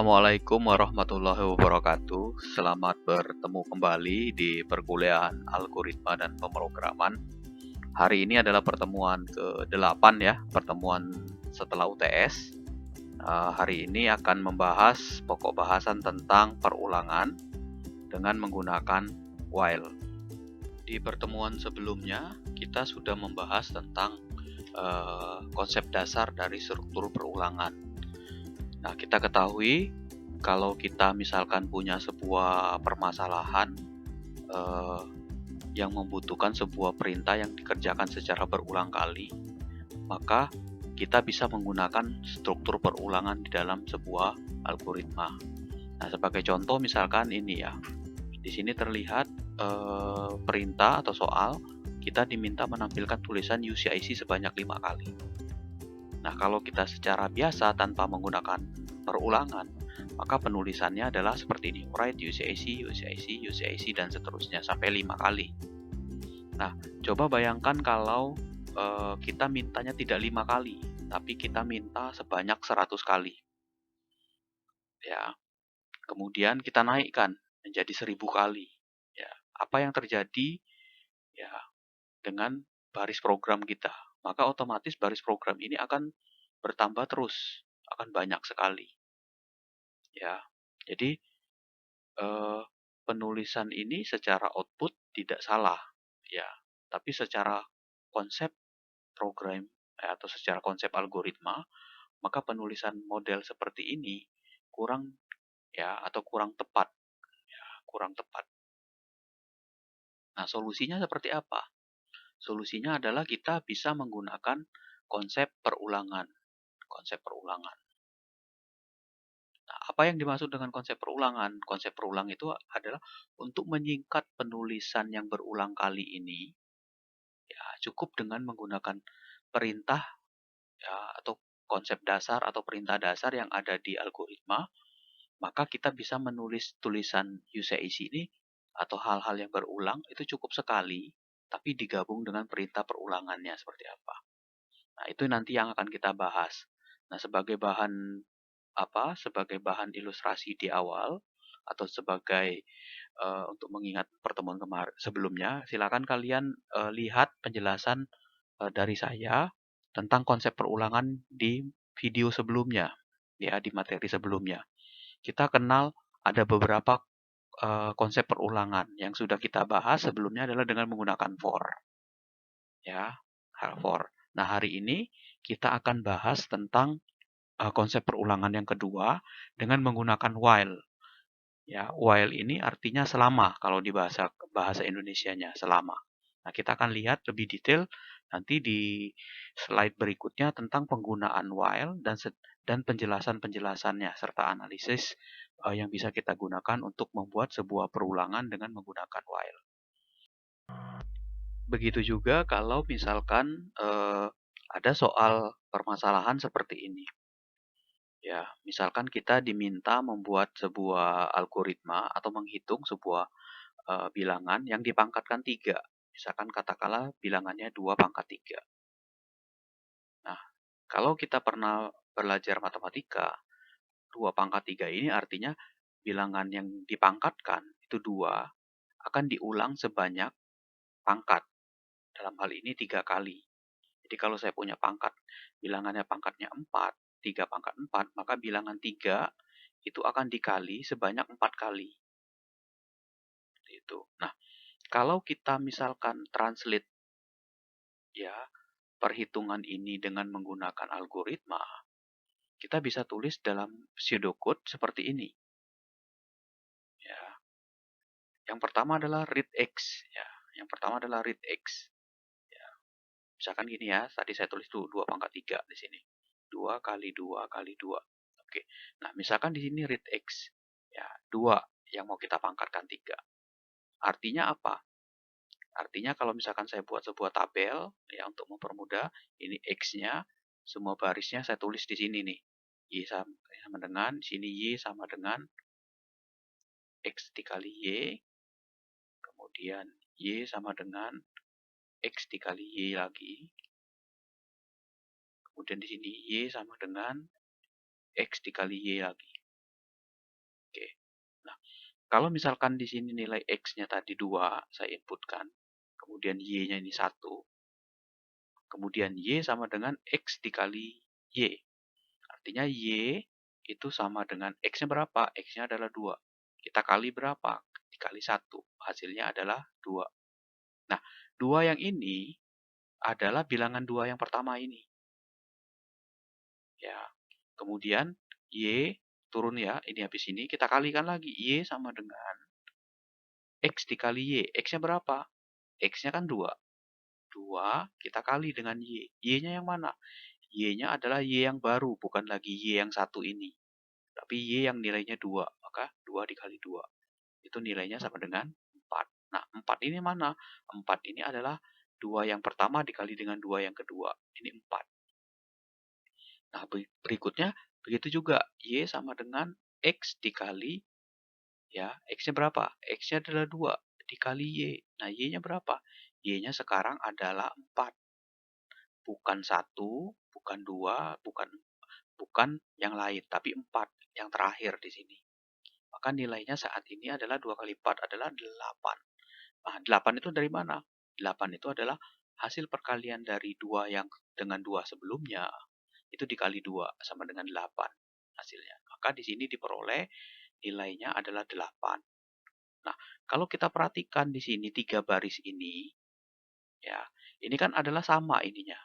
Assalamualaikum warahmatullahi wabarakatuh. Selamat bertemu kembali di perkuliahan algoritma dan pemrograman. Hari ini adalah pertemuan ke-8 ya, pertemuan setelah UTS. Hari ini akan membahas pokok bahasan tentang perulangan dengan menggunakan while. Di pertemuan sebelumnya, kita sudah membahas tentang konsep dasar dari struktur perulangan. Nah, kita ketahui kalau kita misalkan punya sebuah permasalahan yang membutuhkan sebuah perintah yang dikerjakan secara berulang kali, maka kita bisa menggunakan struktur perulangan di dalam sebuah algoritma. Nah, sebagai contoh misalkan ini ya, di sini terlihat perintah atau soal kita diminta menampilkan tulisan UCIC sebanyak 5 kali. Nah, kalau kita secara biasa tanpa menggunakan perulangan, maka penulisannya adalah seperti ini, write UCIC, UCIC, UCIC, dan seterusnya sampai 5 kali. Nah, coba bayangkan kalau kita mintanya tidak 5 kali, tapi kita minta sebanyak 100 kali. Ya, kemudian kita naikkan menjadi 1000 kali. Ya, apa yang terjadi ya dengan baris program kita? Maka otomatis baris program ini akan bertambah terus, akan banyak sekali. Ya, jadi penulisan ini secara output tidak salah, ya, tapi secara konsep program atau secara konsep algoritma, maka penulisan model seperti ini kurang ya atau kurang tepat, ya, kurang tepat. Nah, solusinya seperti apa? Solusinya adalah kita bisa menggunakan konsep perulangan. Konsep perulangan. Nah, apa yang dimaksud dengan konsep perulangan? Konsep perulang itu adalah untuk menyingkat penulisan yang berulang kali ini, ya cukup dengan menggunakan perintah ya atau konsep dasar atau perintah dasar yang ada di algoritma, maka kita bisa menulis tulisan UCIC ini atau hal-hal yang berulang itu cukup sekali, tapi digabung dengan perintah perulangannya seperti apa. Nah, itu nanti yang akan kita bahas. Nah, sebagai bahan sebagai bahan ilustrasi di awal atau sebagai untuk mengingat pertemuan kemarin sebelumnya, silakan kalian lihat penjelasan dari saya tentang konsep perulangan di video sebelumnya, ya di materi sebelumnya. Kita kenal ada beberapa konsep perulangan yang sudah kita bahas sebelumnya adalah dengan menggunakan for, ya, for. Nah, hari ini kita akan bahas tentang konsep perulangan yang kedua dengan menggunakan while. Ya, while ini artinya selama kalau di bahasa Indonesianya selama. Nah, kita akan lihat lebih detail nanti di slide berikutnya tentang penggunaan while dan penjelasan-penjelasannya serta analisis yang bisa kita gunakan untuk membuat sebuah perulangan dengan menggunakan while. Begitu juga kalau misalkan ada soal permasalahan seperti ini. Ya, misalkan kita diminta membuat sebuah algoritma atau menghitung sebuah bilangan yang dipangkatkan 3. Misalkan katakanlah bilangannya 2 pangkat 3. Nah, kalau kita pernah belajar matematika, 2 pangkat 3 ini artinya bilangan yang dipangkatkan itu 2 akan diulang sebanyak pangkat. Dalam hal ini 3 kali. Jadi kalau saya punya pangkat, bilangannya pangkatnya 4, 3 pangkat 4, maka bilangan 3 itu akan dikali sebanyak 4 kali. Itu. Nah, kalau kita misalkan translate ya perhitungan ini dengan menggunakan algoritma, kita bisa tulis dalam pseudocode seperti ini. Ya. Yang pertama adalah read x. Ya. Yang pertama adalah read x. Ya. Misalkan gini ya, tadi saya tulis tuh 2 pangkat 3 di sini. 2 kali 2 kali 2. Oke. Nah, misalkan di sini read x. Ya, 2 yang mau kita pangkatkan 3. Artinya apa? Artinya kalau misalkan saya buat sebuah tabel ya untuk mempermudah, ini x-nya, semua barisnya saya tulis di sini nih. Y sama dengan, sini Y sama dengan X dikali Y, kemudian Y sama dengan X dikali Y lagi, kemudian di sini Y sama dengan X dikali Y lagi. Oke. Nah, kalau misalkan di sini nilai X-nya tadi 2, saya inputkan, kemudian Y-nya ini 1, kemudian Y sama dengan X dikali Y. Artinya Y itu sama dengan X-nya berapa? X-nya adalah 2. Kita kali berapa? Dikali 1. Hasilnya adalah 2. Nah, 2 yang ini adalah bilangan 2 yang pertama ini. Ya. Kemudian Y turun ya, ini habis ini kita kalikan lagi. Y sama dengan X dikali Y. X-nya berapa? X-nya kan 2. 2 kita kali dengan Y. Y-nya yang mana? Y-nya adalah Y yang baru, bukan lagi Y yang satu ini. Tapi Y yang nilainya 2. Maka 2 dikali 2. Itu nilainya sama dengan 4. Nah, 4 ini mana? 4 ini adalah 2 yang pertama dikali dengan 2 yang kedua. Ini 4. Nah, berikutnya begitu juga. Y sama dengan X dikali, ya, X-nya berapa? X-nya adalah 2 dikali Y. Nah, Y-nya berapa? Y-nya sekarang adalah 4. Bukan 1, bukan 2, bukan yang lain, tapi 4 yang terakhir di sini. Maka nilainya saat ini adalah 2 kali 4 adalah 8. Nah, 8 itu dari mana? 8 itu adalah hasil perkalian dari 2 yang dengan 2 sebelumnya. Itu dikali 2 sama dengan 8 hasilnya. Maka di sini diperoleh nilainya adalah 8. Nah, kalau kita perhatikan di sini 3 baris ini, ya, ini kan adalah sama ininya.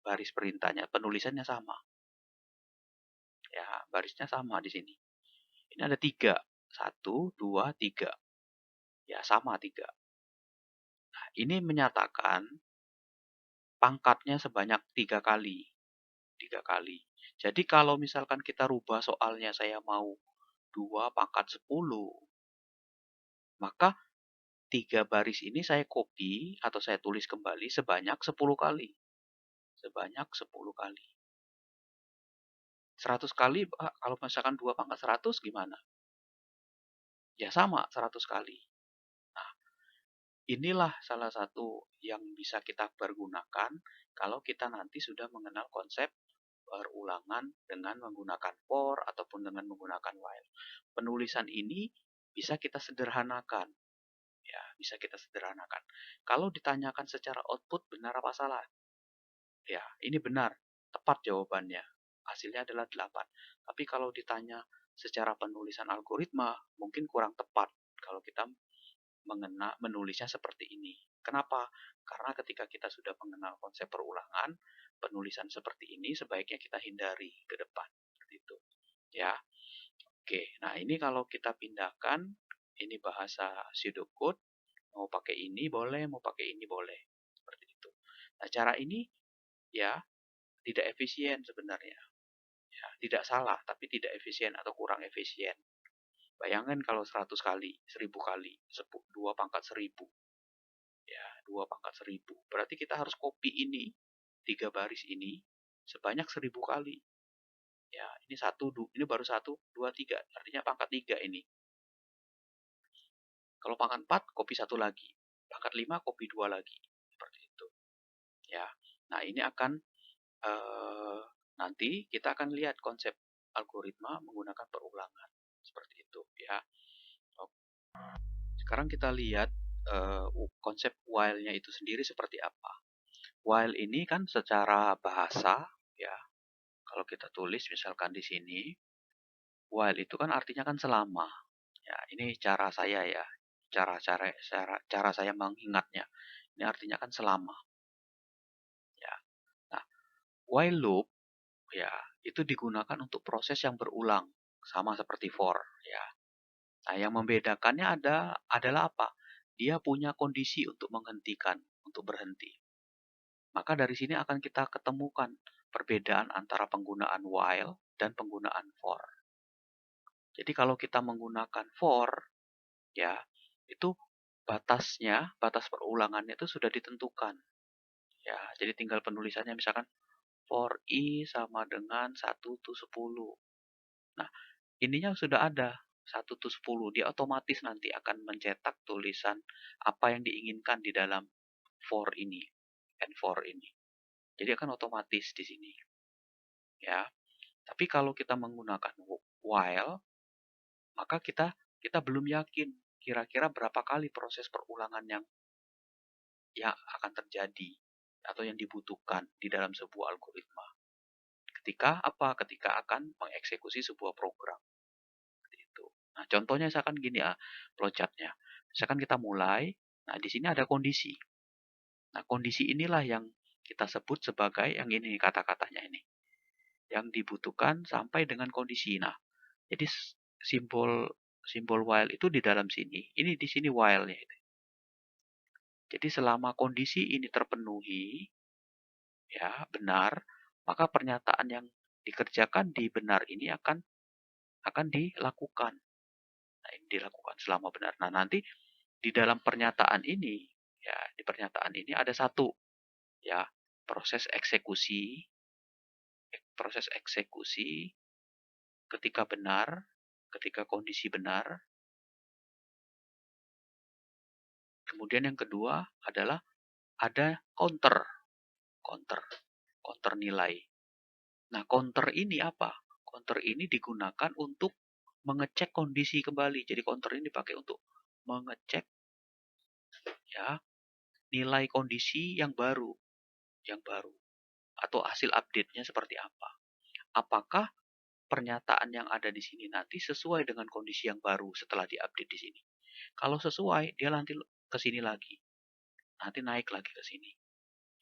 Baris perintahnya, penulisannya sama. Ya, barisnya sama di sini. Ini ada 3. 1, 2, 3. Ya, sama 3. Nah, ini menyatakan pangkatnya sebanyak 3 kali. 3 kali. Jadi kalau misalkan kita rubah soalnya saya mau 2 pangkat 10, maka 3 baris ini saya copy atau saya tulis kembali sebanyak 10 kali. Sebanyak 10 kali. 100 kali, kalau misalkan 2 pangkat 100 gimana? Ya sama, 100 kali. Nah, inilah salah satu yang bisa kita pergunakan kalau kita nanti sudah mengenal konsep perulangan dengan menggunakan for ataupun dengan menggunakan while. Penulisan ini bisa kita sederhanakan. Ya, bisa kita sederhanakan. Kalau ditanyakan secara output benar apa salah? Ya, ini benar. Tepat jawabannya. Hasilnya adalah 8. Tapi kalau ditanya secara penulisan algoritma, mungkin kurang tepat kalau kita menulisnya seperti ini. Kenapa? Karena ketika kita sudah mengenal konsep perulangan, penulisan seperti ini sebaiknya kita hindari ke depan. Seperti itu. Ya. Oke, nah ini kalau kita pindahkan, ini bahasa pseudocode, mau pakai ini boleh, mau pakai ini boleh. Seperti itu. Nah, cara ini ya tidak efisien sebenarnya. Ya, tidak salah, tapi tidak efisien atau kurang efisien. Bayangkan kalau 100 kali, 1000 kali, 2 pangkat 1000. Ya, 2 pangkat 1000. Berarti kita harus copy ini, 3 baris ini, sebanyak 1000 kali. Ya, ini ini baru 1, 2, 3. Artinya pangkat 3 ini. Kalau pangkat 4, copy 1 lagi. Pangkat 5, copy 2 lagi. Seperti itu. Ya, nah ini akan nanti kita akan lihat konsep algoritma menggunakan perulangan. Seperti itu ya. Sekarang kita lihat konsep while-nya itu sendiri seperti apa. While ini kan secara bahasa ya, kalau kita tulis misalkan di sini, while itu kan artinya kan selama. Ya, ini cara saya ya, cara saya mengingatnya. Ini artinya kan selama. Ya. Nah, while loop ya itu digunakan untuk proses yang berulang sama seperti for ya. Nah, yang membedakannya adalah apa? Dia punya kondisi untuk menghentikan, untuk berhenti. Maka dari sini akan kita ketemukan perbedaan antara penggunaan while dan penggunaan for. Jadi kalau kita menggunakan for, ya, itu batas perulangannya itu sudah ditentukan. Ya, jadi tinggal penulisannya misalkan for i sama dengan 1 to 10. Nah, ininya sudah ada 1 to 10. Dia otomatis nanti akan mencetak tulisan apa yang diinginkan di dalam for ini, and for ini. Jadi akan otomatis di sini. Ya. Tapi kalau kita menggunakan while, maka kita belum yakin kira-kira berapa kali proses perulangan yang akan terjadi atau yang dibutuhkan di dalam sebuah algoritma. Ketika apa? Ketika akan mengeksekusi sebuah program. Itu. Nah, contohnya misalkan gini ya, flowchart-nya. Misalkan kita mulai, nah di sini ada kondisi. Nah, kondisi inilah yang kita sebut sebagai yang ini kata-katanya ini. Yang dibutuhkan sampai dengan kondisi. Nah, jadi simbol while itu di dalam sini. Ini di sini while-nya. Jadi selama kondisi ini terpenuhi, ya benar, maka pernyataan yang dikerjakan di benar ini akan dilakukan. Nah, ini dilakukan selama benar. Nah, nanti di dalam pernyataan ini, ya di pernyataan ini ada satu, ya proses eksekusi ketika benar, ketika kondisi benar. Kemudian yang kedua adalah ada counter nilai. Nah, counter ini apa? Counter ini digunakan untuk mengecek kondisi kembali. Jadi counter ini dipakai untuk mengecek ya nilai kondisi yang baru atau hasil update-nya seperti apa. Apakah pernyataan yang ada di sini nanti sesuai dengan kondisi yang baru setelah diupdate di sini. Kalau sesuai, dia nanti ke sini lagi. Nanti naik lagi ke sini.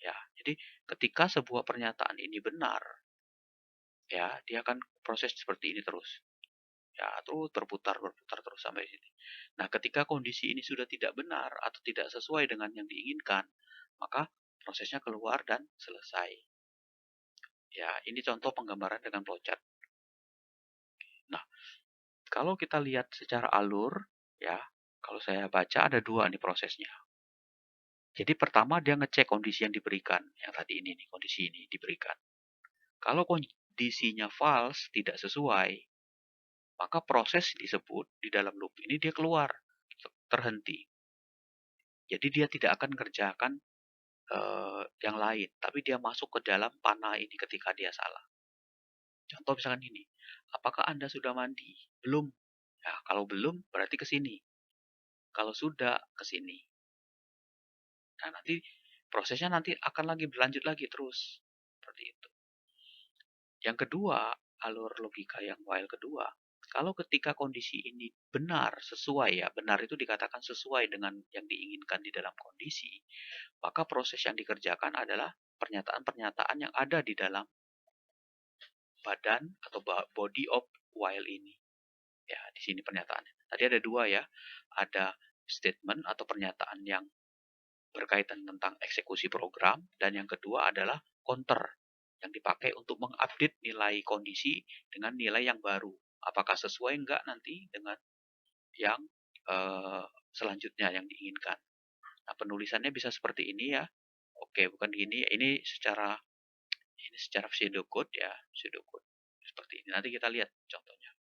Ya, jadi ketika sebuah pernyataan ini benar, ya, dia akan proses seperti ini terus. Ya, terus berputar terus sampai sini. Nah, ketika kondisi ini sudah tidak benar atau tidak sesuai dengan yang diinginkan, maka prosesnya keluar dan selesai. Ya, ini contoh penggambaran dengan flowchart. Nah, kalau kita lihat secara alur, ya, kalau saya baca ada dua nih prosesnya. Jadi pertama dia ngecek kondisi yang diberikan, yang tadi ini nih, kondisi ini diberikan. Kalau kondisinya false, tidak sesuai, maka proses disebut di dalam loop ini dia keluar, terhenti. Jadi dia tidak akan kerjakan yang lain, tapi dia masuk ke dalam panah ini ketika dia salah. Contoh misalkan ini, apakah Anda sudah mandi? Belum. Ya, kalau belum berarti ke sini. Kalau sudah ke sini. Nah, nanti prosesnya nanti akan lagi berlanjut lagi terus. Seperti itu. Yang kedua, alur logika yang while kedua, kalau ketika kondisi ini benar, sesuai ya, benar itu dikatakan sesuai dengan yang diinginkan di dalam kondisi, maka proses yang dikerjakan adalah pernyataan-pernyataan yang ada di dalam badan atau body of while ini. Ya, di sini pernyataannya. Tadi ada dua ya, ada statement atau pernyataan yang berkaitan tentang eksekusi program, dan yang kedua adalah counter yang dipakai untuk mengupdate nilai kondisi dengan nilai yang baru. Apakah sesuai enggak nanti dengan yang selanjutnya yang diinginkan. Nah, penulisannya bisa seperti ini ya. Oke, bukan gini. Ini secara pseudocode ya, pseudocode seperti ini. Nanti kita lihat contohnya.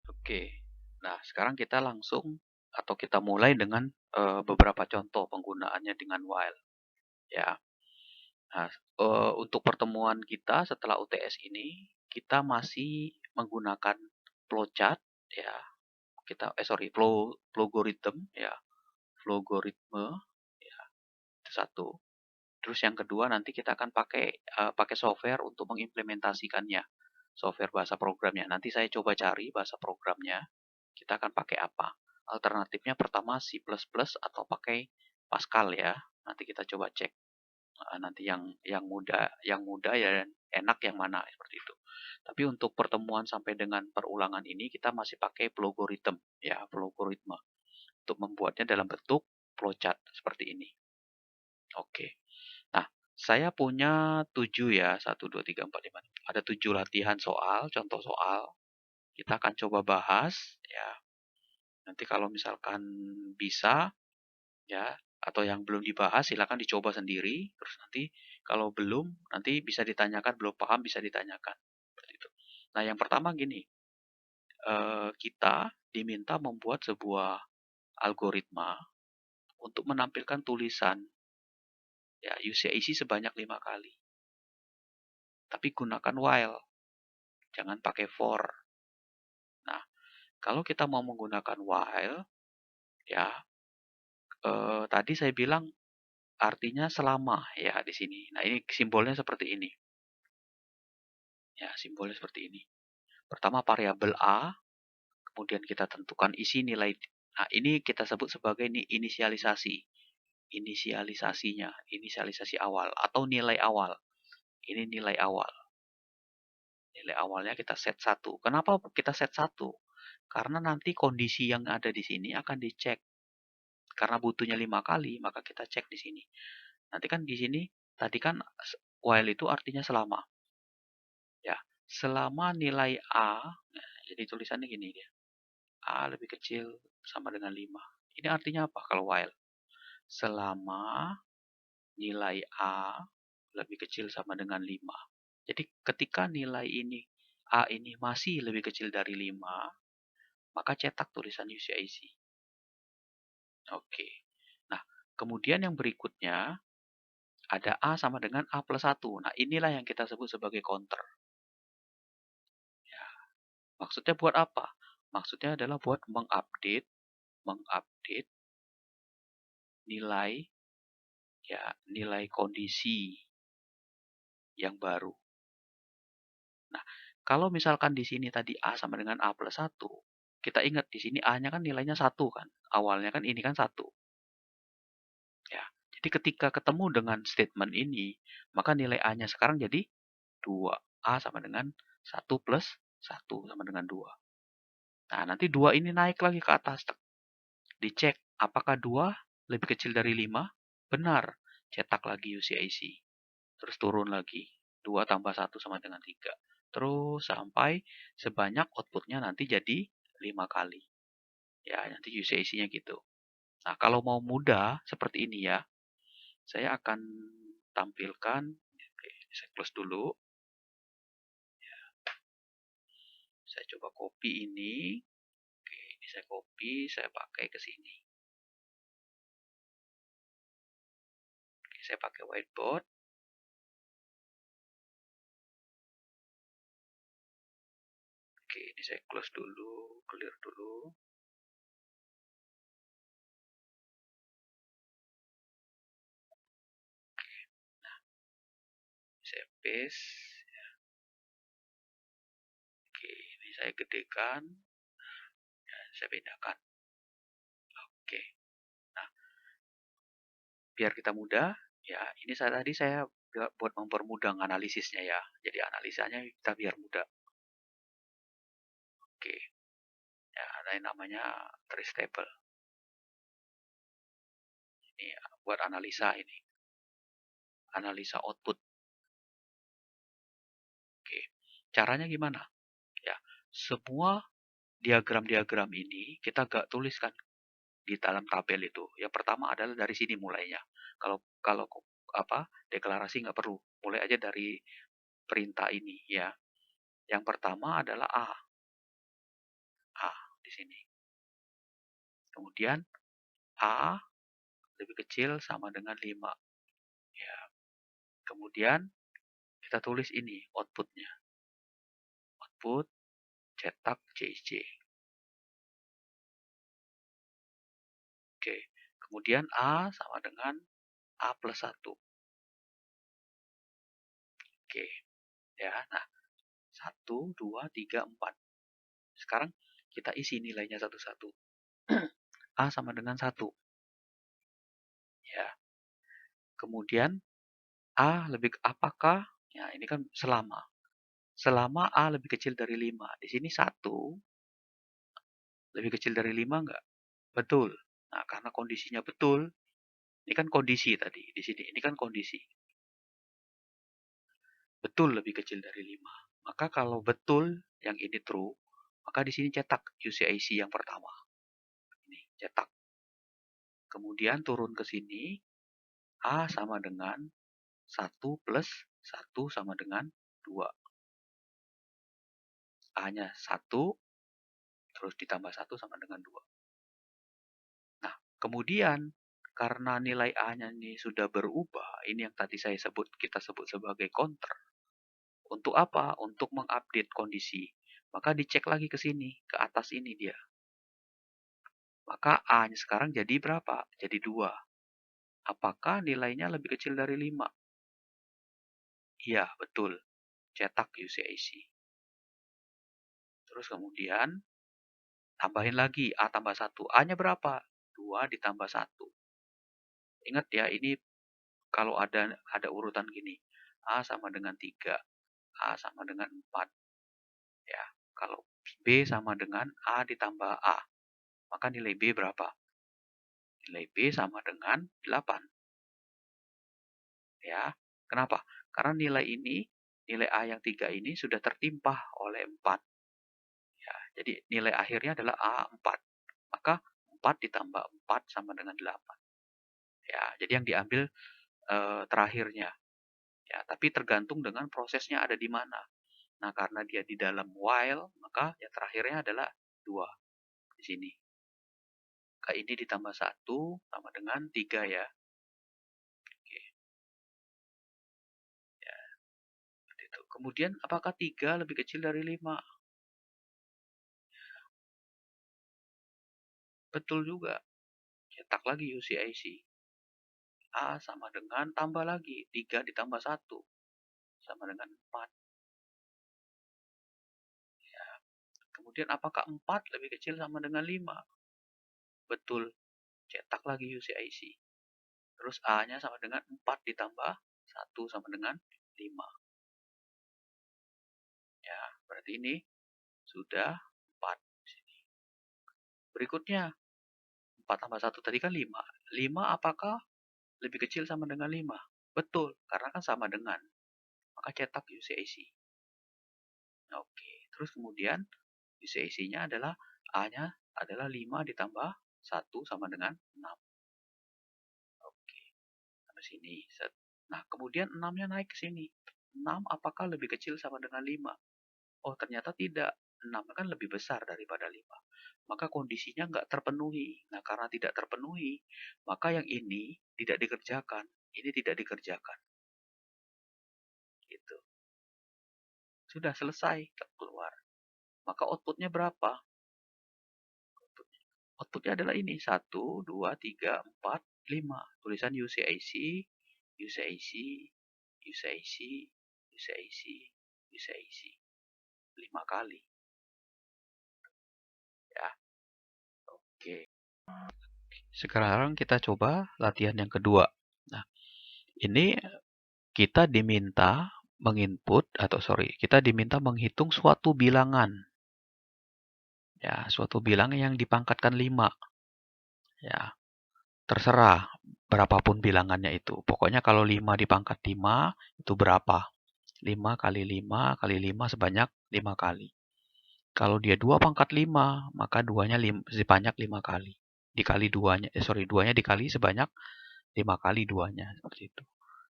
Oke. Nah, sekarang kita langsung atau kita mulai dengan beberapa contoh penggunaannya dengan while. Ya. Nah, untuk pertemuan kita setelah UTS ini, kita masih menggunakan flowchart ya. Flowgorithm ya. Flowgoritme ya. Itu satu. Terus yang kedua nanti kita akan pakai software untuk mengimplementasikannya. Software bahasa programnya. Nanti saya coba cari bahasa programnya. Kita akan pakai apa? Alternatifnya pertama C++ atau pakai Pascal ya. Nanti kita coba cek. Nanti yang mudah ya, dan enak yang mana seperti itu. Tapi untuk pertemuan sampai dengan perulangan ini kita masih pakai flowgorithm ya, flowgoritme untuk membuatnya dalam bentuk flowchart seperti ini. Oke. Nah, saya punya 7 ya, 1, 2, 3, 4, 5. Ada 7 latihan soal, contoh soal. Kita akan coba bahas ya. Nanti kalau misalkan bisa ya, atau yang belum dibahas silakan dicoba sendiri. Terus nanti kalau belum, nanti bisa ditanyakan, belum paham bisa ditanyakan. Seperti itu. Nah, yang pertama gini, kita diminta membuat sebuah algoritma untuk menampilkan tulisan ya isi sebanyak 5 kali. Tapi gunakan while, jangan pakai for. Nah, Kalau kita mau menggunakan while, ya, tadi saya bilang artinya selama ya di sini. Nah, ini simbolnya seperti ini. Ya, simbolnya seperti ini. Pertama variabel A, kemudian kita tentukan isi nilai. Nah, ini kita sebut sebagai inisialisasi. Inisialisasinya, inisialisasi awal atau nilai awal. Ini nilai awal. Nilai awalnya kita set 1. Kenapa kita set 1? Karena nanti kondisi yang ada di sini akan dicek. Karena butuhnya 5 kali, maka kita cek di sini. Nanti kan di sini, tadi kan while itu artinya selama. Ya, selama nilai A, nah, jadi tulisannya gini dia. A lebih kecil sama dengan 5. Ini artinya apa kalau while? Selama nilai A lebih kecil sama dengan 5. Jadi ketika nilai ini A ini masih lebih kecil dari 5, maka cetak tulisan UCIC. Oke. Nah, kemudian yang berikutnya ada A sama dengan A plus 1. Nah, inilah yang kita sebut sebagai counter. Ya, maksudnya buat apa? Maksudnya adalah buat mengupdate nilai ya, nilai kondisi yang baru. Nah, kalau misalkan di sini tadi A sama dengan A plus 1, kita ingat di sini A-nya kan nilainya 1 kan. Awalnya kan ini kan 1. Ya. Jadi ketika ketemu dengan statement ini, maka nilai A-nya sekarang jadi 2. A sama dengan 1 plus 1 sama dengan 2. Nah, nanti 2 ini naik lagi ke atas. Dicek apakah 2 lebih kecil dari 5? Benar. Cetak lagi UCIC. Terus turun lagi. 2 tambah 1 sama dengan 3. Terus sampai sebanyak outputnya nanti jadi 5 kali. Ya, nanti UCIC-nya gitu. Nah, kalau mau mudah seperti ini ya, saya akan tampilkan. Oke, saya close dulu. Ya, saya coba copy ini. Oke, ini saya copy, saya pakai ke sini. Oke, saya pakai whiteboard. Oke, ini saya close dulu, clear dulu. Oke, nah, saya paste. Oke, ini saya gedekan. Dan saya bedakan. Oke, nah, biar kita mudah, ya ini tadi saya buat mempermudah analisisnya ya. Jadi analisanya kita biar mudah. Oke, ya ada yang namanya trace table. Ini buat analisa ini. Analisa output. Oke, caranya gimana? Ya, semua diagram-diagram ini kita gak tuliskan di dalam tabel itu. Yang pertama adalah dari sini mulainya. Kalau kalau apa deklarasi nggak perlu, mulai aja dari perintah ini ya. Yang pertama adalah A di sini. Kemudian A lebih kecil sama dengan 5. Ya. Kemudian kita tulis ini outputnya. Output cetak JJ. Oke. Kemudian A sama dengan A plus 1. Oke. Ya, nah 1, 2, 3, 4. Sekarang kita isi nilainya satu-satu. A sama dengan 1. Ya. Kemudian A lebih apakah? Ya, ini kan selama. Selama A lebih kecil dari 5. Di sini 1 lebih kecil dari 5 enggak? Betul. Nah, karena kondisinya betul, ini kan kondisi tadi. Di sini ini kan kondisi. Betul lebih kecil dari 5. Maka kalau betul yang ini true, maka di sini cetak UCIC yang pertama. Ini cetak. Kemudian turun ke sini, A sama dengan 1 plus 1 sama dengan 2. A-nya 1, terus ditambah 1 sama dengan 2. Nah, kemudian karena nilai A-nya ini sudah berubah, ini yang tadi kita sebut sebagai counter. Untuk apa? Untuk mengupdate kondisi. maka dicek lagi ke sini, ke atas ini dia. Maka A-nya sekarang jadi berapa? Jadi 2. Apakah nilainya lebih kecil dari 5? Iya, betul. Cetak UCIC. Terus kemudian tambahin lagi A tambah 1. A-nya berapa? 2 ditambah 1. Ingat ya, ini kalau ada urutan gini. A sama dengan 3, A sama dengan 4. Ya, kalau B sama dengan A ditambah A, maka nilai B berapa? Nilai B sama dengan 8. Ya, kenapa? Karena nilai A yang 3 ini sudah tertimpah oleh 4. Ya, jadi nilai akhirnya adalah A4. Maka 4 ditambah 4 sama dengan 8. Ya, jadi yang diambil terakhirnya. Ya, tapi tergantung dengan prosesnya ada di mana. Nah, karena dia di dalam while, maka yang terakhirnya adalah 2 di sini. Maka ini ditambah 1 sama dengan 3 ya. Oke. Ya, seperti itu. Kemudian apakah 3 lebih kecil dari 5? Betul juga. Cetak lagi UCIC. A sama dengan tambah lagi 3 ditambah 1 sama dengan 4. Ya. Kemudian apakah 4 lebih kecil sama dengan 5? Betul. Cetak lagi UCIC. Terus A-nya sama dengan 4 ditambah 1 sama dengan 5. Ya, berarti ini sudah 4 di sini. Berikutnya 4 tambah 1 tadi kan 5. 5 apakah lebih kecil sama dengan 5? Betul, karena kan sama dengan. Maka cetak UCIC. Oke, terus kemudian UCIC-nya adalah A-nya adalah 5 ditambah 1 sama dengan 6. Oke, sampai sini. Nah, kemudian 6-nya naik ke sini. 6 apakah lebih kecil sama dengan 5? Oh, ternyata tidak. 6 kan lebih besar daripada 5. Maka kondisinya nggak terpenuhi. Nah, karena tidak terpenuhi, maka yang ini tidak dikerjakan. Ini tidak dikerjakan. Gitu. Sudah selesai, keluar. Maka outputnya berapa? Outputnya adalah ini. 1, 2, 3, 4, 5. Tulisan UCIC, UCIC, UCIC, UCIC, UCIC. 5 kali. Ya, oke. Sekarang kita coba latihan yang kedua. Nah, ini kita diminta kita diminta menghitung suatu bilangan. Ya, suatu bilangan yang dipangkatkan 5. Ya, terserah berapapun bilangannya itu. Pokoknya kalau 5 dipangkat 5, itu berapa? 5 kali 5 kali 5 sebanyak 5 kali. Kalau dia 2 pangkat 5, maka 2-nya sebanyak 5 kali. Dikali 2-nya dikali sebanyak 5 kali 2-nya. Seperti itu.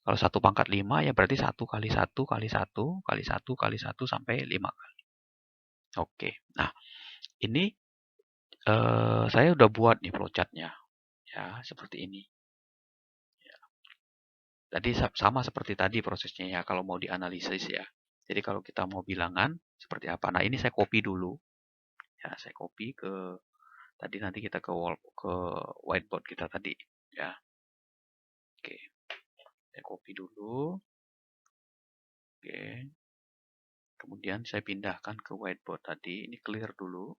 Kalau 1 pangkat 5, ya berarti 1 kali 1 kali 1 kali 1 kali 1 sampai 5 kali. Oke, nah ini saya udah buat nih flowchart-nya. Ya, seperti ini. Ya. Tadi sama seperti tadi prosesnya ya, kalau mau dianalisis ya. Jadi kalau kita mau bilangan, seperti apa. Nah, ini saya copy dulu. Ya, saya copy ke, tadi nanti kita ke whiteboard kita tadi. Ya, oke. Saya copy dulu. Oke. Kemudian saya pindahkan ke whiteboard tadi. Ini clear dulu.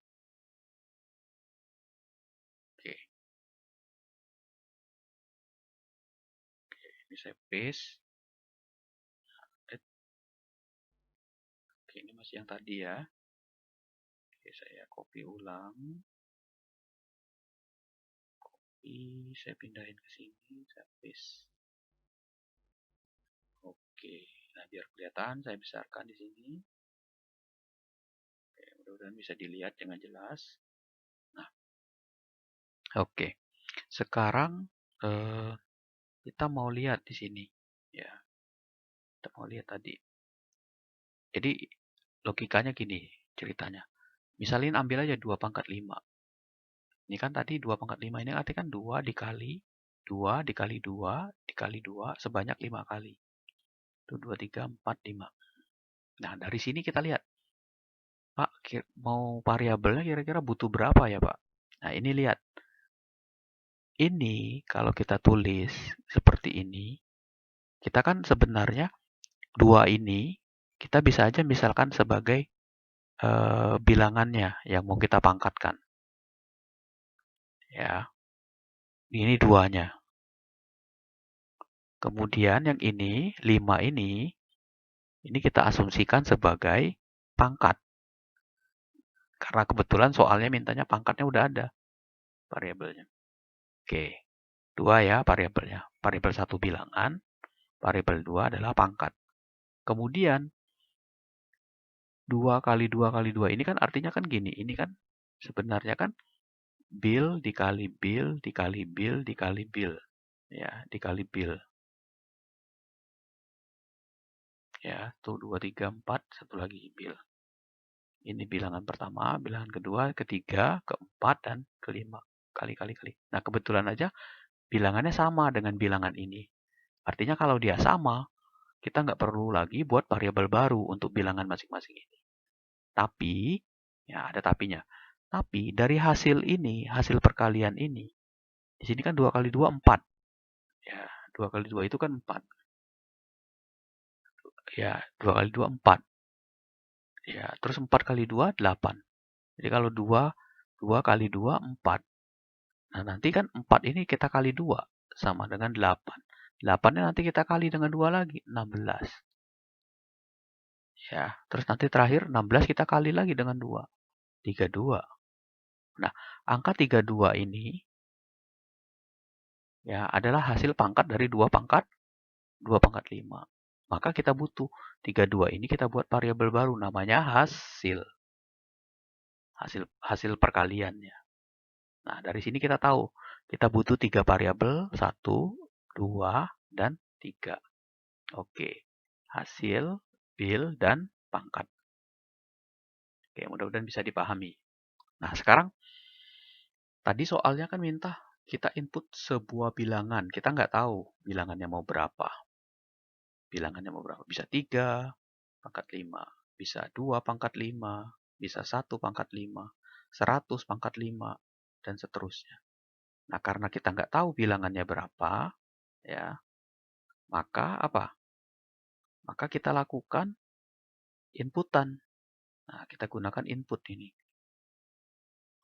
Oke. Ini saya paste. Oke, ini masih yang tadi ya. Oke, saya copy ulang. Copy, saya pindahin ke sini, saya paste. Oke, nah biar kelihatan saya besarkan di sini. Oke, mudah-mudahan bisa dilihat dengan jelas. Nah, oke. Sekarang kita mau lihat di sini, ya. Kita mau lihat tadi. Jadi logikanya gini ceritanya. Misalnya ambil aja 2 pangkat 5. Ini kan tadi 2 pangkat 5 ini artinya kan 2 dikali 2 dikali 2 dikali 2 sebanyak 5 kali. Itu 2, 3, 4, 5. Nah, dari sini kita lihat. Pak, mau variabelnya kira-kira butuh berapa ya, Pak? Nah, ini lihat. Ini kalau kita tulis seperti ini, kita kan sebenarnya dua ini kita bisa aja misalkan sebagai bilangannya yang mau kita pangkatkan. Ya, ini duanya. Kemudian yang ini, 5 ini kita asumsikan sebagai pangkat. Karena kebetulan soalnya mintanya pangkatnya udah ada variabelnya. Oke, 2 ya variabelnya. Variabel 1 bilangan, variabel 2 adalah pangkat. Kemudian 2 kali 2 kali 2 ini kan artinya kan gini, ini kan sebenarnya kan bil dikali bil dikali bil dikali bil. Ya, dikali bil. Ya, tuh 2, 3, 4, satu lagi bil. Ini bilangan pertama, bilangan kedua, ketiga, keempat, dan kelima. Kali. Nah, kebetulan aja bilangannya sama dengan bilangan ini. Artinya kalau dia sama, kita nggak perlu lagi buat variabel baru untuk bilangan masing-masing ini. Tapi, ya ada tapinya. Tapi dari hasil ini, hasil perkalian ini, di sini kan 2 kali 2, 4. Ya, 2 kali 2 itu kan 4. Ya, 2 kali 2, 4. Ya, terus 4 kali 2, 8. Jadi kalau 2 kali 2, 4. Nah, nanti kan 4 ini kita kali 2 sama dengan 8. 8-nya nanti kita kali dengan 2 lagi, 16. Ya, terus nanti terakhir 16 kita kali lagi dengan 2, 32. Nah, angka 32 ini ya adalah hasil pangkat dari 2 pangkat 5. Maka kita butuh 32 ini kita buat variabel baru namanya hasil perkaliannya. Nah, dari sini kita tahu kita butuh 3 variabel, 1, 2, dan 3. Oke. Hasil, bil, dan pangkat. Oke, mudah-mudahan bisa dipahami. Nah, sekarang tadi soalnya kan minta kita input sebuah bilangan. Kita nggak tahu bilangannya mau berapa. Bilangannya mau berapa? Bisa 3 pangkat 5, bisa 2 pangkat 5, bisa 1 pangkat 5, 100 pangkat 5, dan seterusnya. Nah, karena kita nggak tahu bilangannya berapa, ya, maka apa? Maka kita lakukan inputan. Nah, kita gunakan input ini.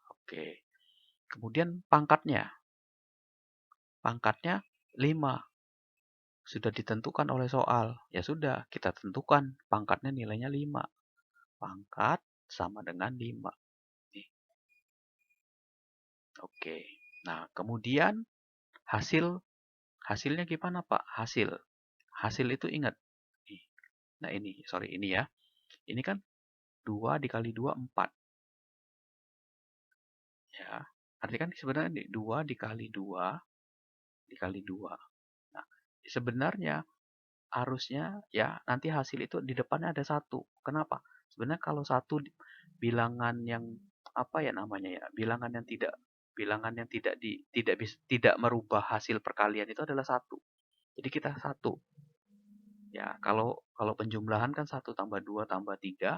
Oke. Kemudian pangkatnya. Pangkatnya 5. Sudah ditentukan oleh soal. Ya sudah, kita tentukan pangkatnya nilainya 5. Pangkat sama dengan 5. Nih. Oke. Nah, kemudian hasilnya gimana, Pak? Hasil itu ingat. Nah, ini ya. Ini kan 2 dikali 2, 4. Ya. Artinya kan sebenarnya 2 dikali 2 dikali 2. Nah, sebenarnya harusnya ya nanti hasil itu di depannya ada 1. Kenapa? Sebenarnya kalau 1 bilangan yang apa ya namanya ya? Bilangan yang tidak merubah hasil perkalian itu adalah 1. Jadi kita 1. Ya, kalau penjumlahan kan 1 tambah 2 tambah 3,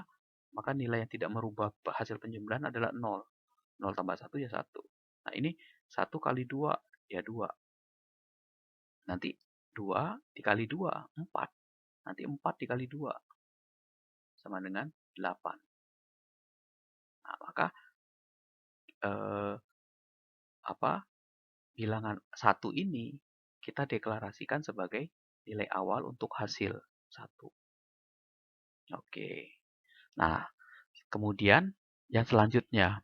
maka nilai yang tidak merubah hasil penjumlahan adalah 0. 0 tambah 1 ya 1. Nah, ini 1 kali 2 ya 2. Nanti 2 dikali 2, 4. Nanti 4 dikali 2 sama dengan 8. Nah, maka eh, bilangan 1 ini kita deklarasikan sebagai nilai awal untuk hasil 1. Oke. Nah, kemudian yang selanjutnya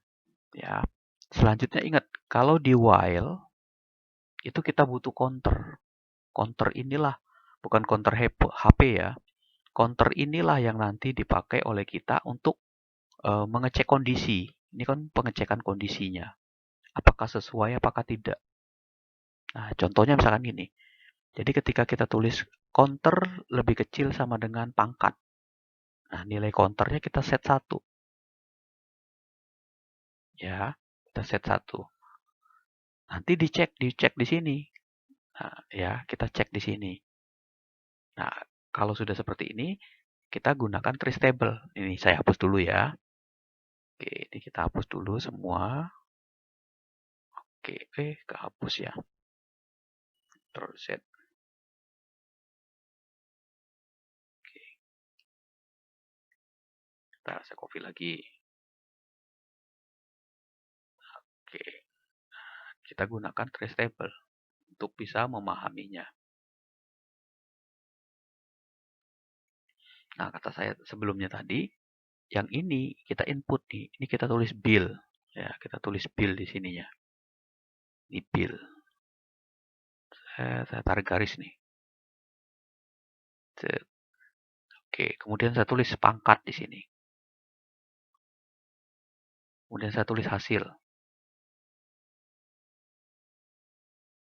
ya. Selanjutnya ingat, kalau di while itu kita butuh counter. Counter inilah bukan counter HP ya. Counter inilah yang nanti dipakai oleh kita untuk mengecek kondisi. Ini kan pengecekan kondisinya. Apakah sesuai, apakah tidak. Nah, contohnya misalkan gini. Jadi ketika kita tulis counter lebih kecil sama dengan pangkat. Nah, nilai counternya kita set 1. Ya, kita set 1. Nanti dicek di sini. Nah, ya, kita cek di sini. Nah, kalau sudah seperti ini, kita gunakan trace table. Ini saya hapus dulu ya. Oke, ini kita hapus dulu semua. Oke, kehapus ya. Ctrl Z. Oke. Saya copy lagi. Oke. Kita gunakan trace table untuk bisa memahaminya. Nah, kata saya sebelumnya tadi, yang ini kita input nih. Ini kita tulis bill. Ya, kita tulis bill di sininya. Ini bill. Saya tarik garis nih. Oke, kemudian saya tulis pangkat di sini. Kemudian saya tulis hasil.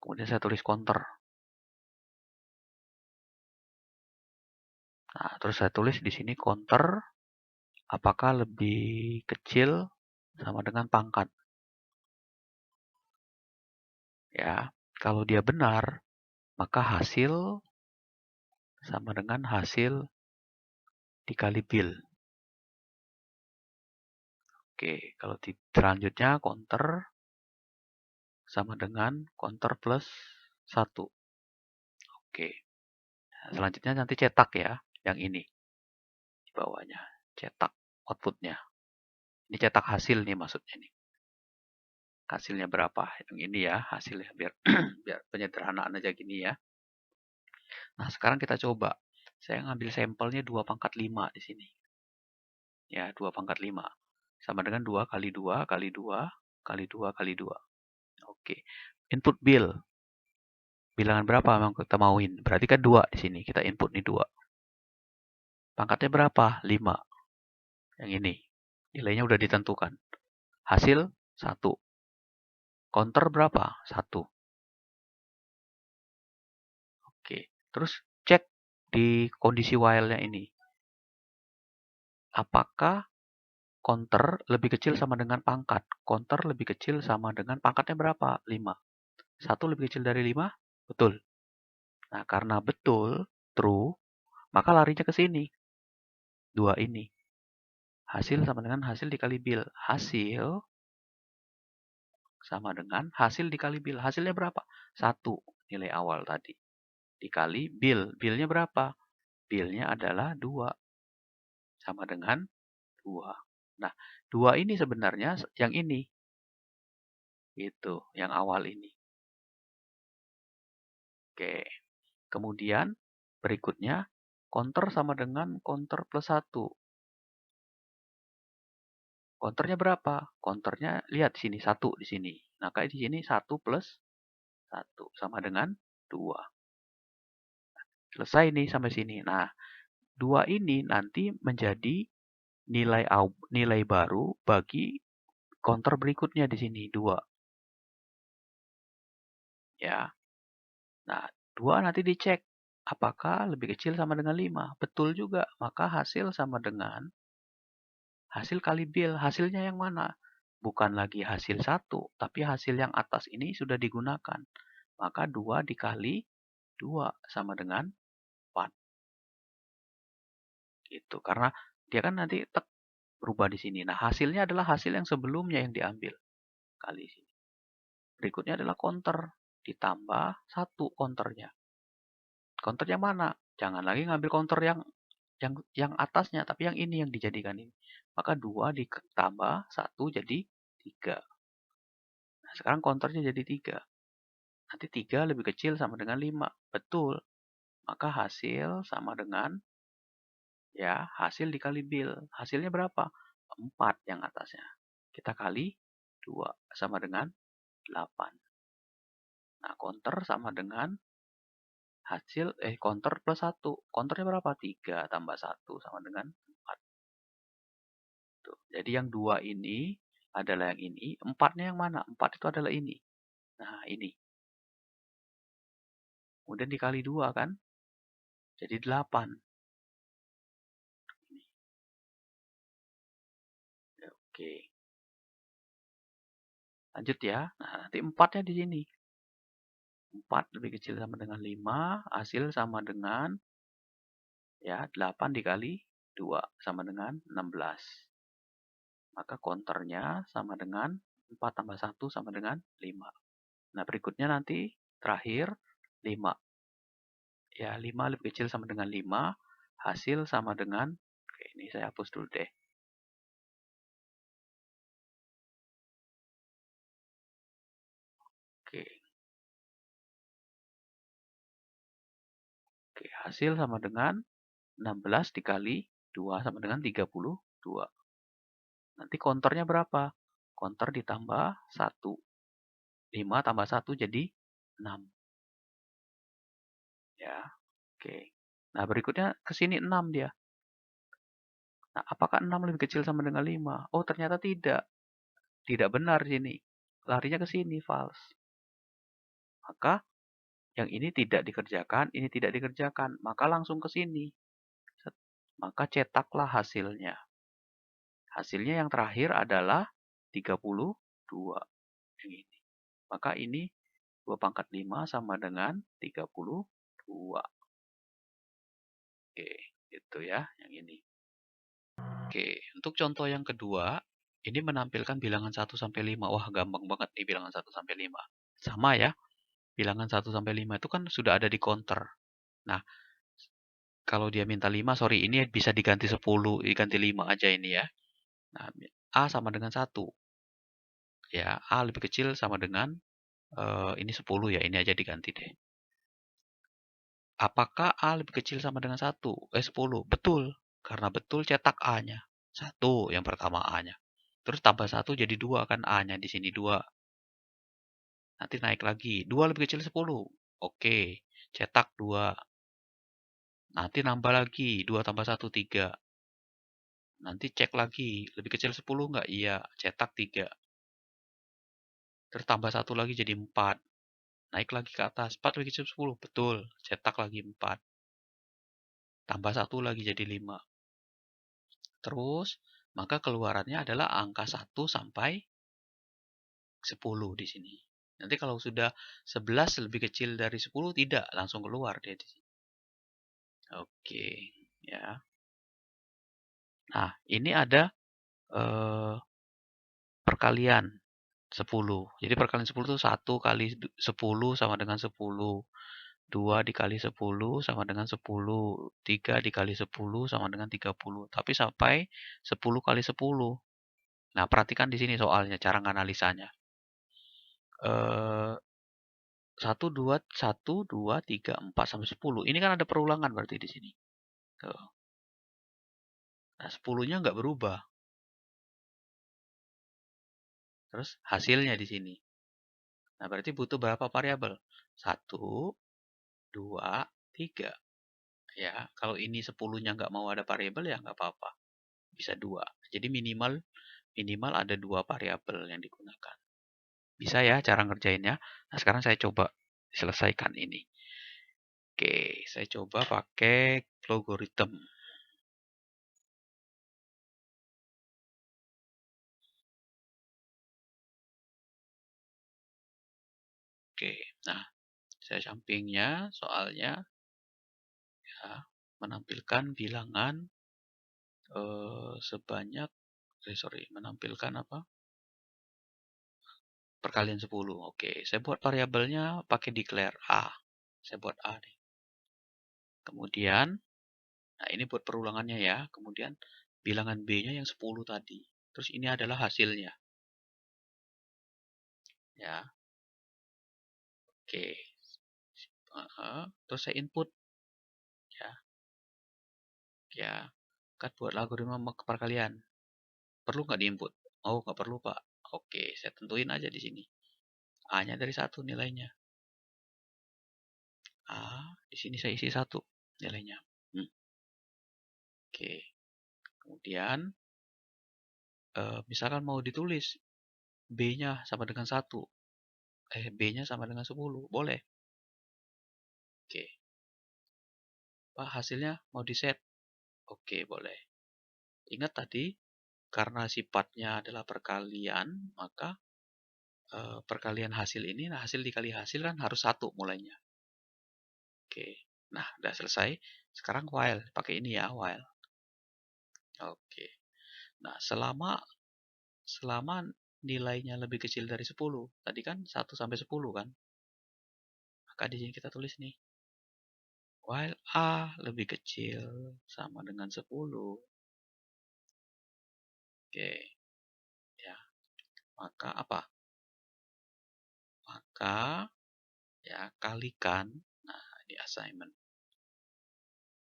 Kemudian saya tulis counter. Nah, terus saya tulis di sini counter apakah lebih kecil sama dengan pangkat. Ya, kalau dia benar, maka hasil sama dengan hasil dikali bill. Oke, kalau selanjutnya counter sama dengan counter plus 1. Oke. Nah, selanjutnya nanti cetak ya, yang ini. Di bawahnya, cetak outputnya. Ini cetak hasil nih maksudnya nih. Hasilnya berapa? Yang ini ya, hasilnya biar biar penyederhanaan aja gini ya. Nah, sekarang kita coba. Saya ngambil sampelnya 2 pangkat 5 di sini. Ya, 2 pangkat 5. Sama dengan 2 kali 2 kali 2 kali 2 kali 2. Oke. Input bill. Bilangan berapa yang kita mauin? Berarti kan 2 di sini. Kita input nih 2. Pangkatnya berapa? 5. Yang ini. Nilainya udah ditentukan. Hasil 1. Counter berapa? 1. Oke. Terus cek di kondisi while-nya ini. Apakah counter lebih kecil sama dengan pangkat? Counter lebih kecil sama dengan pangkatnya berapa? 5. 1 lebih kecil dari 5? Betul. Nah, karena betul, true, maka larinya ke sini. 2 ini. Hasil sama dengan hasil dikali bill. Hasil sama dengan hasil dikali bill. Hasilnya berapa? 1 nilai awal tadi. Dikali bill. Billnya berapa? Billnya adalah 2. Sama dengan 2. Nah, 2 ini sebenarnya yang ini. Itu, yang awal ini. Oke. Kemudian berikutnya, counter sama dengan counter plus 1. Counternya berapa? Counternya lihat sini 1 di sini. Nah, kayak di sini 1 plus 1 sama dengan 2. Selesai nih sampai sini. Nah, 2 ini nanti menjadi nilai baru bagi counter berikutnya di sini 2. Ya. Nah, 2 nanti dicek apakah lebih kecil sama dengan 5. Betul juga. Maka hasil sama dengan hasil kali bill. Hasilnya yang mana? Bukan lagi hasil 1, tapi hasil yang atas ini sudah digunakan. Maka 2 dikali 2 sama dengan 4. Gitu. Karena dia kan nanti berubah di sini. Nah, hasilnya adalah hasil yang sebelumnya yang diambil. Kali sini. Berikutnya adalah counter. Ditambah 1 counternya. Counter yang mana? Jangan lagi ngambil counter yang atasnya, tapi yang ini yang dijadikan ini. Maka 2 ditambah 1 jadi 3. Nah, sekarang counternya jadi 3. Nanti 3 lebih kecil sama dengan 5. Betul. Maka hasil sama dengan ya, hasil dikali bill. Hasilnya berapa? 4 yang atasnya. Kita kali 2 sama dengan 8. Nah, counter sama dengan counter plus 1. Counternya berapa? 3 tambah 1 sama dengan 4. Tuh. Jadi yang 2 ini adalah yang ini. 4-nya yang mana? 4 itu adalah ini. Nah, ini. Kemudian dikali 2 kan? Jadi 8. Oke. Lanjut ya. Nah, nanti 4-nya di sini. 4 lebih kecil sama dengan 5. Hasil sama dengan ya 8 dikali 2 sama dengan 16. maka counternya sama dengan 4 tambah 1 sama dengan 5. Nah, berikutnya nanti terakhir 5. Ya, 5 lebih kecil sama dengan 5, hasil sama dengan, oke, ini saya hapus dulu deh. Oke, oke, hasil sama dengan 16 dikali 2 sama dengan 32. Nanti counternya berapa? Counter ditambah 1. 5 tambah 1 jadi 6. Ya, oke. Nah, berikutnya ke sini 6 dia. Nah, apakah 6 lebih kecil sama dengan 5? Oh, ternyata tidak. Tidak benar sini. Larinya ke sini, false. Maka yang ini tidak dikerjakan, ini tidak dikerjakan. Maka langsung ke sini. Maka cetaklah hasilnya. Hasilnya yang terakhir adalah 32. Yang ini. Maka ini 2 pangkat 5 sama dengan 32. Oke, itu ya yang ini. Oke, untuk contoh yang kedua, ini menampilkan bilangan 1 sampai 5. Wah, gampang banget nih bilangan 1 sampai 5. Sama ya, bilangan 1 sampai 5 itu kan sudah ada di counter. Nah, kalau dia minta 5, sorry, ini bisa diganti 10, diganti 5 aja ini ya. Nah, A sama dengan 1. Ya, A lebih kecil sama dengan ini 10 ya, ini aja diganti deh. Apakah A lebih kecil sama dengan 1? 10. Betul. Karena betul cetak A-nya. 1 yang pertama A-nya. Terus tambah 1 jadi 2 kan A-nya di sini 2. Nanti naik lagi. 2 lebih kecil 10. Oke. Cetak 2. Nanti nambah lagi. 2 tambah 1, 3. Nanti cek lagi. Lebih kecil 10 nggak? Iya. Cetak 3. Terus tambah 1 lagi jadi 4. Naik lagi ke atas. 4 lebih kecil 10. Betul. Cetak lagi 4. Tambah 1 lagi jadi 5. Terus, maka keluarannya adalah angka 1 sampai 10 di sini. Nanti kalau sudah 11 lebih kecil dari 10, tidak. Langsung keluar dia di sini. Oke. Ya. Nah, ini ada perkalian 10. Jadi perkalian 10 itu 1 kali 10 sama dengan 10. 2 dikali 10 sama dengan 10. 3 dikali 10 sama dengan 30. Tapi sampai 10 kali 10. Nah, perhatikan di sini soalnya, cara menganalisanya. 1, 2, 1, 2, 3, 4, sampai 10. Ini kan ada perulangan berarti di sini. Tuh. Nah, 10-nya nggak berubah. Terus hasilnya di sini. Nah, berarti butuh berapa variabel? 1, 2, 3. Ya, kalau ini 10-nya nggak mau ada variabel ya nggak apa-apa. Bisa 2. Jadi minimal ada 2 variabel yang digunakan. Bisa ya cara ngerjainnya. Nah, sekarang saya coba selesaikan ini. Oke, saya coba pakai logaritm. Oke, nah saya sampingnya soalnya ya, menampilkan bilangan sebanyak menampilkan apa? Perkalian 10. Oke, saya buat variabelnya pakai declare A. Saya buat A nih. Kemudian, nah ini buat perulangannya ya. Kemudian bilangan B-nya yang 10 tadi. Terus ini adalah hasilnya. Ya. Oke. Terus saya input ya. Ya. Kan buat logaritma perkalian. Perlu nggak diinput? Oh, nggak perlu, Pak. Oke, saya tentuin aja di sini. A-nya dari 1 nilainya. A, di sini saya isi 1 nilainya. Oke. Kemudian, misalkan mau ditulis B-nya sama dengan 1. B-nya sama dengan 10. Boleh. Oke. Pak, hasilnya mau di-set. Oke, boleh. Ingat tadi, karena sifatnya adalah perkalian, maka perkalian hasil ini, nah hasil dikali hasil kan harus 1 mulainya. Oke. Nah, udah selesai. Sekarang while. Pakai ini ya, while. Oke. Nah, selama selama nilainya lebih kecil dari 10. Tadi kan 1 sampai 10 kan? Maka di sini kita tulis nih. While A lebih kecil sama dengan 10. Oke. Ya. Maka apa? Maka ya kalikan. Nah, di assignment.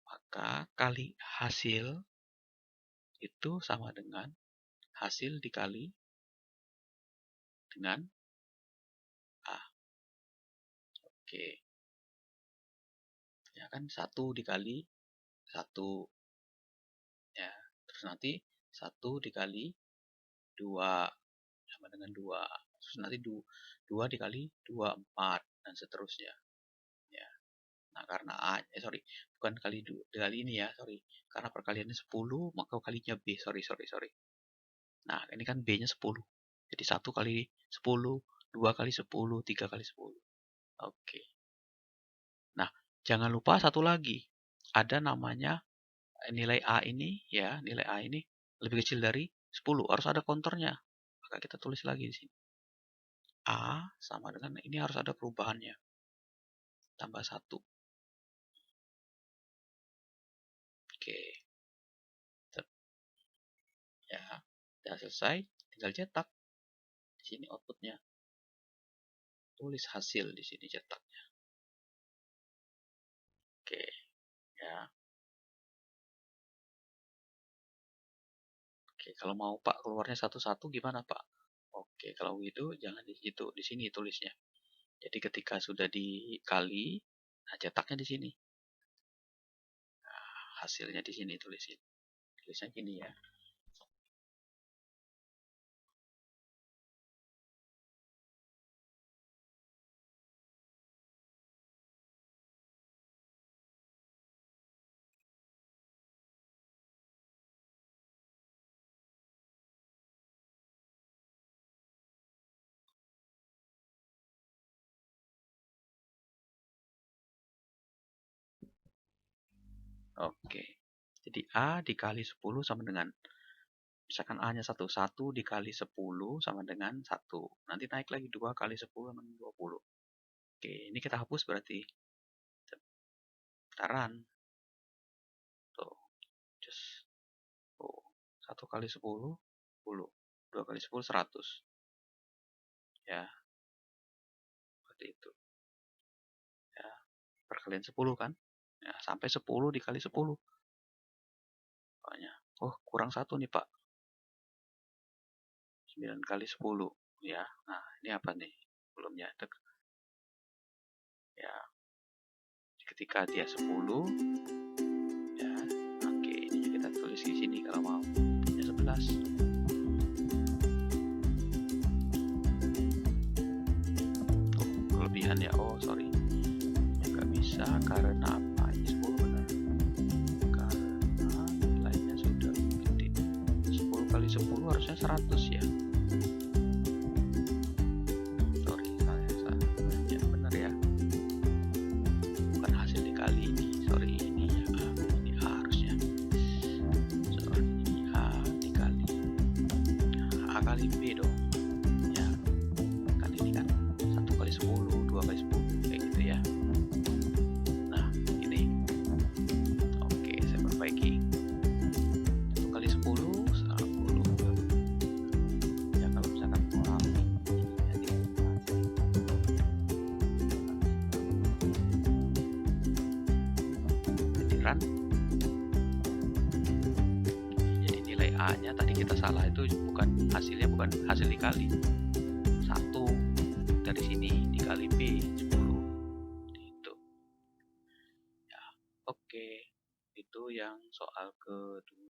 Maka kali hasil itu sama dengan hasil dikali dengan A. Oke. Ya kan 1 dikali 1. Ya. Terus nanti 1 dikali 2 sama dengan 2. Terus nanti 2 dikali 2, 4. Dan seterusnya. Ya. Nah, karena A, bukan kali ini ya, Karena perkaliannya 10, maka kalinya B, sorry. Nah, ini kan B-nya 10. Jadi 1 kali 10, 2 kali 10, 3 kali 10. Oke. Nah, jangan lupa satu lagi. Ada namanya nilai A ini, ya, nilai A ini lebih kecil dari 10. Harus ada counternya. Maka kita tulis lagi di sini. A sama dengan, ini harus ada perubahannya. Tambah 1. Oke. Ya, sudah selesai. Tinggal cetak. Di sini outputnya. Tulis hasil di sini cetaknya. Oke. Ya. Oke, kalau mau Pak keluarnya satu-satu gimana Pak? Oke, kalau gitu jangan di situ, di sini tulisnya. Jadi ketika sudah dikali, nah cetaknya di sini. Nah, hasilnya di sini tulisin. Tulisnya gini ya. Oke. Jadi A dikali 10 sama dengan, misalkan A-nya 1 dikali 10 sama dengan 1. Nanti naik lagi 2 kali 10 sama dengan 20. Oke, ini kita hapus berarti. Bentaran. Tuh. Just. Tuh. 1 kali 10, 10. 2 kali 10, 100. Ya. Seperti itu. Ya. Perkalian 10 kan? Ya, sampai 10 dikali 10. Pokoknya. Oh, kurang 1 nih, Pak. 9 kali 10. Ya. Nah, ini apa nih? Belum nyatet. Ya. Ketika dia 10, ya. Oke, ini kita tulis di sini kalau mau. Punya 11. Tuh, kelebihan ya. Oh, sorry. Ya, nggak bisa karena apa? Ini 10 benar. Karena nilainya sudah gede. 10 kali 10 harusnya 100 ya. Sorry, saya salah. Ya, benar ya. Bukan hasil dikali ini. Sorry, ini ya. Ini A harusnya. Sorry, ini A dikali. A kali B dong. Ya. Kan ini kan 1 kali 10, 2 kali 10. Kayak gitu ya. Nah, ini. Oke, saya perbaiki. 1 kali 10, 10. Ya, kalau misalkan mau ketiran. Jadi nilai A-nya tadi kita salah, itu bukan hasilnya, bukan hasil dikali. 1 dari sini dikali B 10. Gitu. Ya, oke. Itu yang soal kedua.